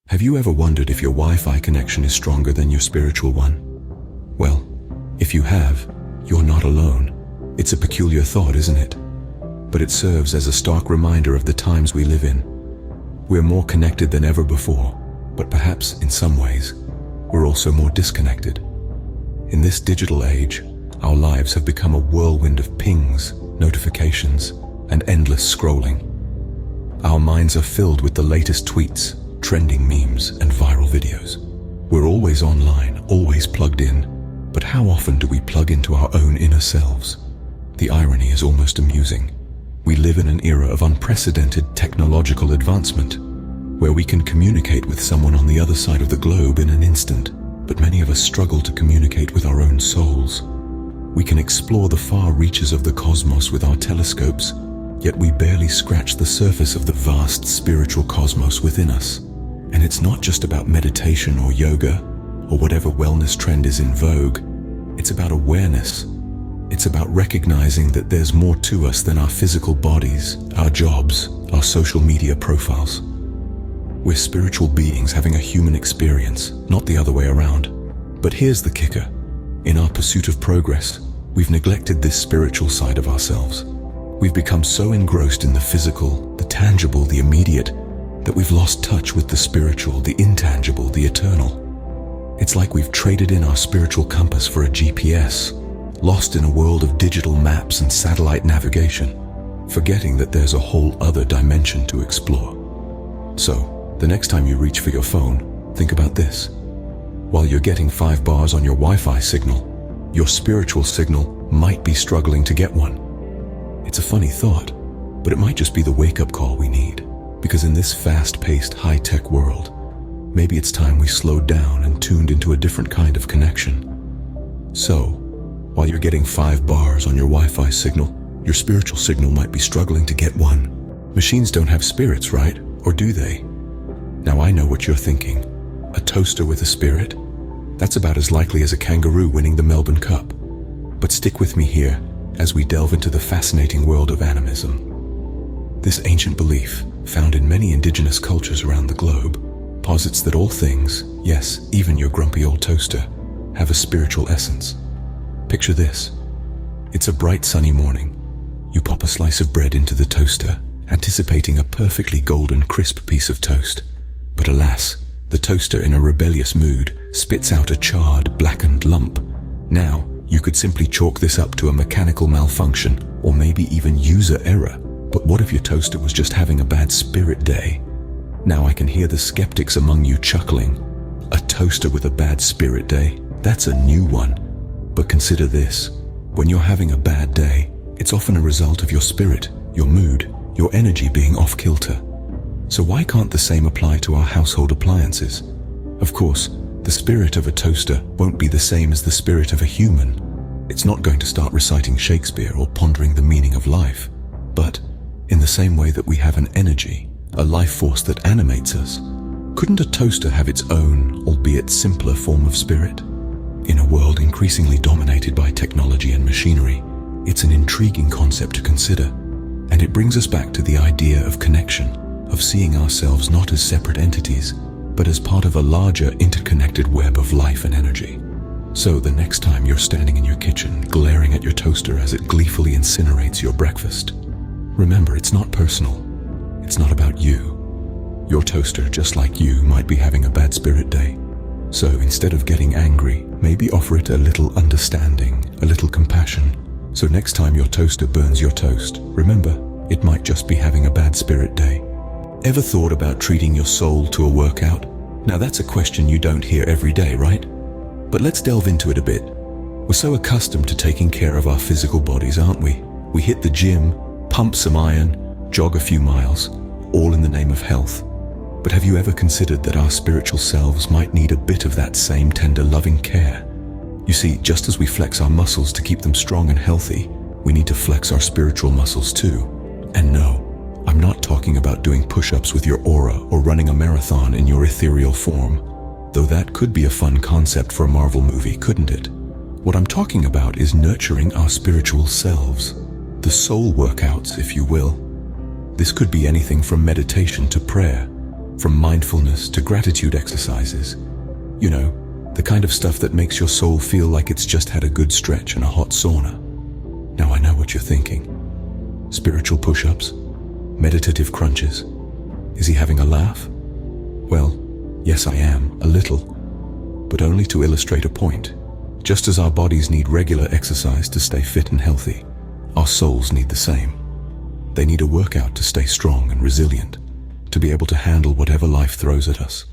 Have you ever wondered if your Wi-Fi connection is stronger than your spiritual one? Well, if you have, you're not alone. It's a peculiar thought, isn't it? But it serves as a stark reminder of the times we live in. We're more connected than ever before, but perhaps, in some ways, we're also more disconnected. In this digital age, our lives have become a whirlwind of pings, notifications, and endless scrolling. Our minds are filled with the latest tweets, trending memes, and viral videos. We're always online, always plugged in, but how often do we plug into our own inner selves? The irony is almost amusing. We live in an era of unprecedented technological advancement, where we can communicate with someone on the other side of the globe in an instant, but many of us struggle to communicate with our own souls. We can explore the far reaches of the cosmos with our telescopes, yet we barely scratch the surface of the vast spiritual cosmos within us. And it's not just about meditation or yoga, or whatever wellness trend is in vogue. It's about awareness. It's about recognizing that there's more to us than our physical bodies, our jobs, our social media profiles. We're spiritual beings having a human experience, not the other way around. But here's the kicker. In our pursuit of progress, we've neglected this spiritual side of ourselves. We've become so engrossed in the physical, the tangible, the immediate, that we've lost touch with the spiritual, the intangible, the eternal. It's like we've traded in our spiritual compass for a GPS, lost in a world of digital maps and satellite navigation, forgetting that there's a whole other dimension to explore. So, the next time you reach for your phone, think about this. While you're getting 5 bars on your Wi-Fi signal, your spiritual signal might be struggling to get one. It's a funny thought, but it might just be the wake-up call we need. Because in this fast-paced, high-tech world, maybe it's time we slowed down and tuned into a different kind of connection. So, while you're getting 5 bars on your Wi-Fi signal, your spiritual signal might be struggling to get one. Machines don't have spirits, right? Or do they? Now I know what you're thinking. A toaster with a spirit? That's about as likely as a kangaroo winning the Melbourne Cup. But stick with me here as we delve into the fascinating world of animism. This ancient belief, found in many indigenous cultures around the globe, posits that all things, yes, even your grumpy old toaster, have a spiritual essence. Picture this. It's a bright sunny morning. You pop a slice of bread into the toaster, anticipating a perfectly golden crisp piece of toast. But alas, the toaster, in a rebellious mood, spits out a charred, blackened lump. Now, you could simply chalk this up to a mechanical malfunction, or maybe even user error. But what if your toaster was just having a bad spirit day? Now I can hear the skeptics among you chuckling. A toaster with a bad spirit day? That's a new one. But consider this. When you're having a bad day, it's often a result of your spirit, your mood, your energy being off kilter. So why can't the same apply to our household appliances? Of course, the spirit of a toaster won't be the same as the spirit of a human. It's not going to start reciting Shakespeare or pondering the meaning of life. But in the same way that we have an energy, a life force that animates us, couldn't a toaster have its own, albeit simpler form of spirit? In a world increasingly dominated by technology and machinery, it's an intriguing concept to consider, and it brings us back to the idea of connection, of seeing ourselves not as separate entities, but as part of a larger interconnected web of life and energy. So the next time you're standing in your kitchen, glaring at your toaster as it gleefully incinerates your breakfast, remember, it's not personal. It's not about you. Your toaster, just like you, might be having a bad spirit day. So instead of getting angry, maybe offer it a little understanding, a little compassion. So next time your toaster burns your toast, remember, it might just be having a bad spirit day. Ever thought about treating your soul to a workout? Now that's a question you don't hear every day, right? But let's delve into it a bit. We're so accustomed to taking care of our physical bodies, aren't we? We hit the gym, pump some iron, jog a few miles, all in the name of health. But have you ever considered that our spiritual selves might need a bit of that same tender, loving care? You see, just as we flex our muscles to keep them strong and healthy, we need to flex our spiritual muscles too. And no, I'm not talking about doing push-ups with your aura or running a marathon in your ethereal form, though that could be a fun concept for a Marvel movie, couldn't it? What I'm talking about is nurturing our spiritual selves. The soul workouts, if you will. This could be anything from meditation to prayer, from mindfulness to gratitude exercises. You know, the kind of stuff that makes your soul feel like it's just had a good stretch in a hot sauna. Now I know what you're thinking. Spiritual push-ups? Meditative crunches? Is he having a laugh? Well, yes I am, a little, but only to illustrate a point. Just as our bodies need regular exercise to stay fit and healthy, our souls need the same. They need a workout to stay strong and resilient, to be able to handle whatever life throws at us.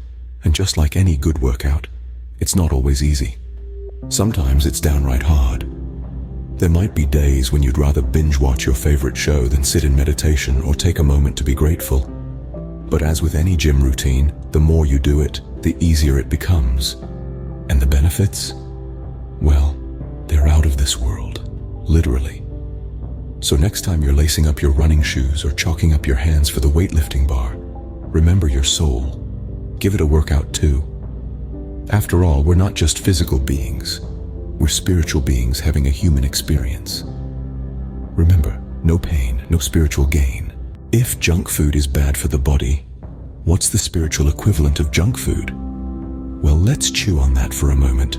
And just like any good workout, it's not always easy. Sometimes it's downright hard. There might be days when you'd rather binge watch your favorite show than sit in meditation or take a moment to be grateful. But as with any gym routine, the more you do it, the easier it becomes. And the benefits? Well, they're out of this world, literally. So next time you're lacing up your running shoes or chalking up your hands for the weightlifting bar, remember your soul. Give it a workout too. After all, we're not just physical beings. We're spiritual beings having a human experience. Remember, no pain, no spiritual gain. If junk food is bad for the body, what's the spiritual equivalent of junk food? Well, let's chew on that for a moment.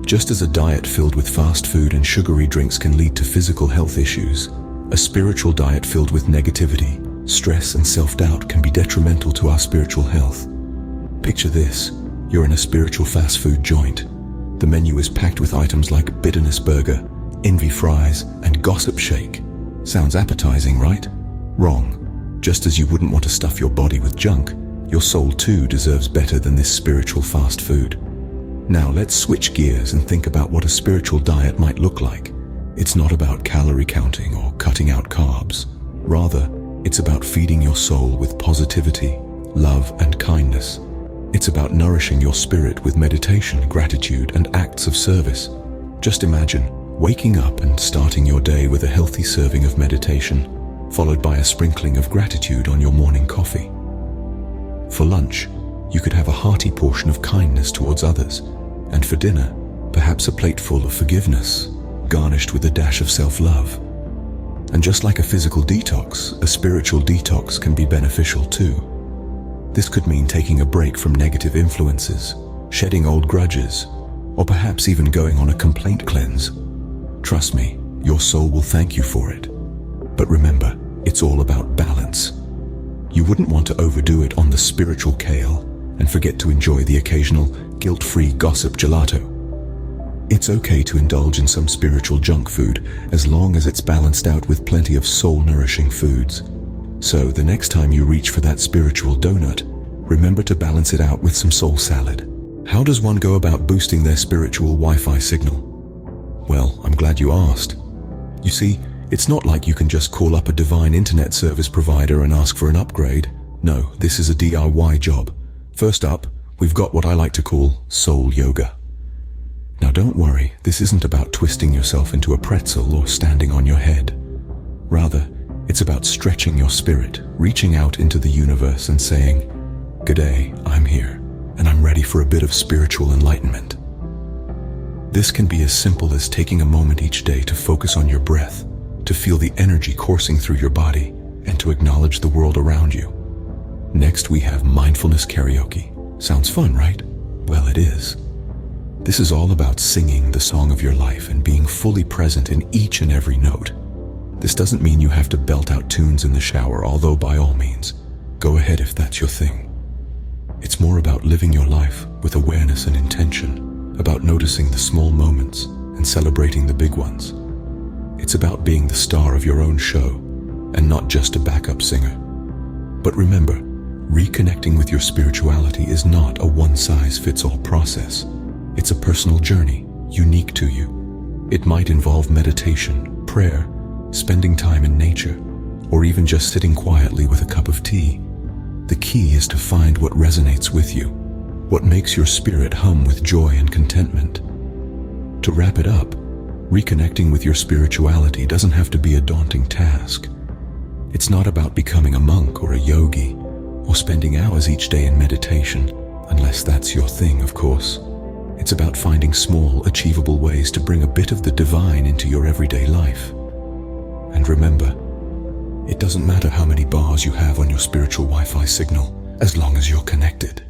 Just as a diet filled with fast food and sugary drinks can lead to physical health issues, a spiritual diet filled with negativity, stress, and self-doubt can be detrimental to our spiritual health. Picture this. You're in a spiritual fast food joint. The menu is packed with items like bitterness burger, envy fries, and gossip shake. Sounds appetizing, right? Wrong. Just as you wouldn't want to stuff your body with junk, your soul too deserves better than this spiritual fast food. Now let's switch gears and think about what a spiritual diet might look like. It's not about calorie counting or cutting out carbs. Rather, it's about feeding your soul with positivity, love, and kindness. It's about nourishing your spirit with meditation, gratitude, and acts of service. Just imagine waking up and starting your day with a healthy serving of meditation, followed by a sprinkling of gratitude on your morning coffee. For lunch, you could have a hearty portion of kindness towards others, and for dinner, perhaps a plate full of forgiveness, garnished with a dash of self-love. And just like a physical detox, a spiritual detox can be beneficial too. This could mean taking a break from negative influences, shedding old grudges, or perhaps even going on a complaint cleanse. Trust me, your soul will thank you for it. But remember, it's all about balance. You wouldn't want to overdo it on the spiritual kale and forget to enjoy the occasional guilt-free gossip gelato. It's okay to indulge in some spiritual junk food as long as it's balanced out with plenty of soul-nourishing foods. So the next time you reach for that spiritual donut, remember to balance it out with some soul salad. How does one go about boosting their spiritual Wi-Fi signal? Well, I'm glad you asked. You see, it's not like you can just call up a divine internet service provider and ask for an upgrade. No, this is a DIY job. First up, we've got what I like to call soul yoga. Now don't worry, this isn't about twisting yourself into a pretzel or standing on your head. Rather, it's about stretching your spirit, reaching out into the universe and saying, "G'day, I'm here, and I'm ready for a bit of spiritual enlightenment." This can be as simple as taking a moment each day to focus on your breath, to feel the energy coursing through your body, and to acknowledge the world around you. Next, we have mindfulness karaoke. Sounds fun, right? Well, it is. This is all about singing the song of your life and being fully present in each and every note. This doesn't mean you have to belt out tunes in the shower, although by all means, go ahead if that's your thing. It's more about living your life with awareness and intention, about noticing the small moments and celebrating the big ones. It's about being the star of your own show and not just a backup singer. But remember, reconnecting with your spirituality is not a one-size-fits-all process. It's a personal journey, unique to you. It might involve meditation, prayer, spending time in nature, or even just sitting quietly with a cup of tea. The key is to find what resonates with you, what makes your spirit hum with joy and contentment. To wrap it up, reconnecting with your spirituality doesn't have to be a daunting task. It's not about becoming a monk or a yogi, or spending hours each day in meditation, unless that's your thing, of course. It's about finding small, achievable ways to bring a bit of the divine into your everyday life. And remember, it doesn't matter how many bars you have on your spiritual Wi-Fi signal, as long as you're connected.